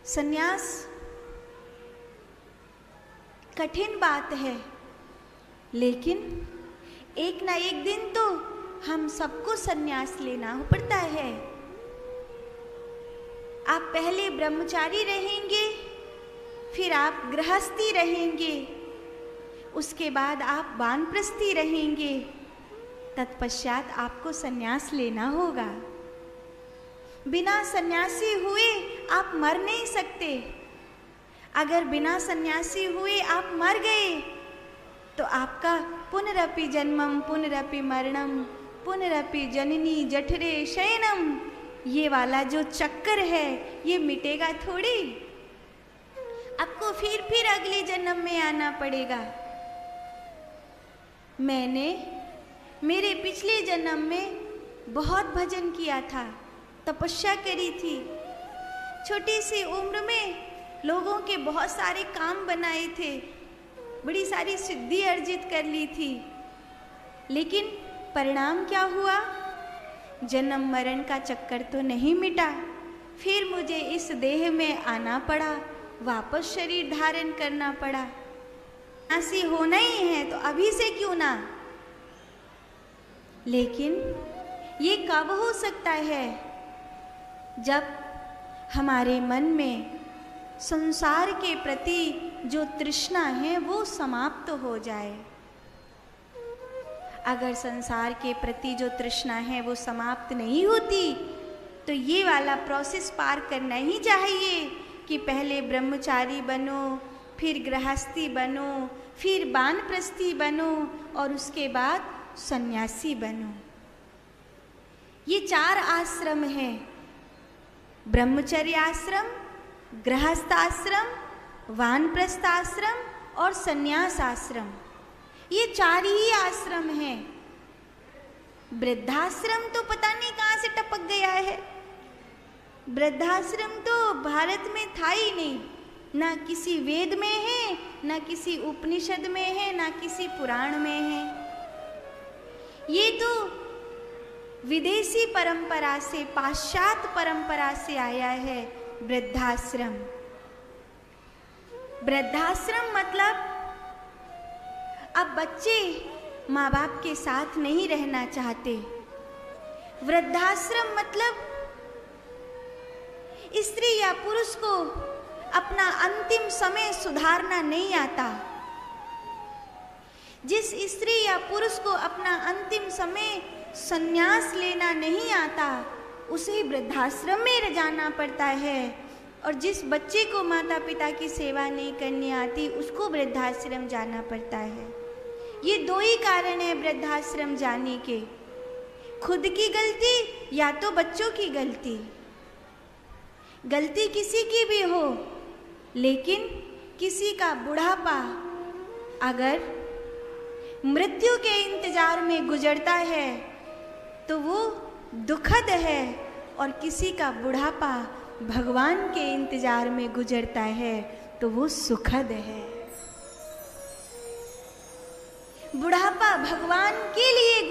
संन्यास कठिन बात है, लेकिन एक ना एक दिन तो हम सबको संन्यास लेना पड़ता है। आप पहले ब्रह्मचारी रहेंगे, फिर आप गृहस्थी रहेंगे, उसके बाद आप वानप्रस्थी रहेंगे, तत्पश्चात आपको संन्यास लेना होगा। बिना सन्यासी हुए आप मर नहीं सकते। अगर बिना सन्यासी हुए आप मर गए तो आपका पुनरपि जन्मम पुनरपि मरणम पुनरपि जननी जठरे शयनम, ये वाला जो चक्कर है ये मिटेगा थोड़ी। आपको फिर अगले जन्म में आना पड़ेगा। मैंने मेरे पिछले जन्म में बहुत भजन किया था, तपस्या करी थी। छोटी सी उम्र में लोगों के बहुत सारे काम बनाए थे, बड़ी सारी सिद्धि अर्जित कर ली थी, लेकिन परिणाम क्या हुआ? जन्म मरण का चक्कर तो नहीं मिटा। फिर मुझे इस देह में आना पड़ा, वापस शरीर धारण करना पड़ा। ऐसी होना ही है तो अभी से क्यों ना। लेकिन ये कब हो सकता है? जब हमारे मन में संसार के प्रति जो तृष्णा है वो समाप्त हो जाए। अगर संसार के प्रति जो तृष्णा है वो समाप्त नहीं होती तो ये वाला प्रोसेस पार करना ही चाहिए कि पहले ब्रह्मचारी बनो, फिर गृहस्थी बनो, फिर वानप्रस्थी बनो और उसके बाद सन्यासी बनो। ये 4 आश्रम हैं, ब्रह्मचर्य आश्रम, गृहस्थ आश्रम, वानप्रस्थ आश्रम और सन्यास आश्रम। ये 4 ही आश्रम हैं। वृद्धाश्रम तो पता नहीं कहाँ से टपक गया है। वृद्धाश्रम तो भारत में था ही नहीं, ना किसी वेद में है, ना किसी उपनिषद में है, ना किसी पुराण में है। ये तो विदेशी परंपरा से, पाश्चात्य परंपरा से आया है वृद्धाश्रम। वृद्धाश्रम मतलब अब बच्चे माँ बाप के साथ नहीं रहना चाहते। वृद्धाश्रम मतलब स्त्री या पुरुष को अपना अंतिम समय सुधारना नहीं आता। जिस स्त्री या पुरुष को अपना अंतिम समय संन्यास लेना नहीं आता उसे वृद्धाश्रम में जाना पड़ता है, और जिस बच्चे को माता पिता की सेवा नहीं करनी आती उसको वृद्धाश्रम जाना पड़ता है। ये 2 ही कारण है वृद्धाश्रम जाने के, खुद की गलती या तो बच्चों की गलती। गलती किसी की भी हो, लेकिन किसी का बुढ़ापा अगर मृत्यु के इंतजार में गुजरता है तो वो दुखद है, और किसी का बुढ़ापा भगवान के इंतजार में गुजरता है तो वो सुखद है। बुढ़ापा भगवान के लिए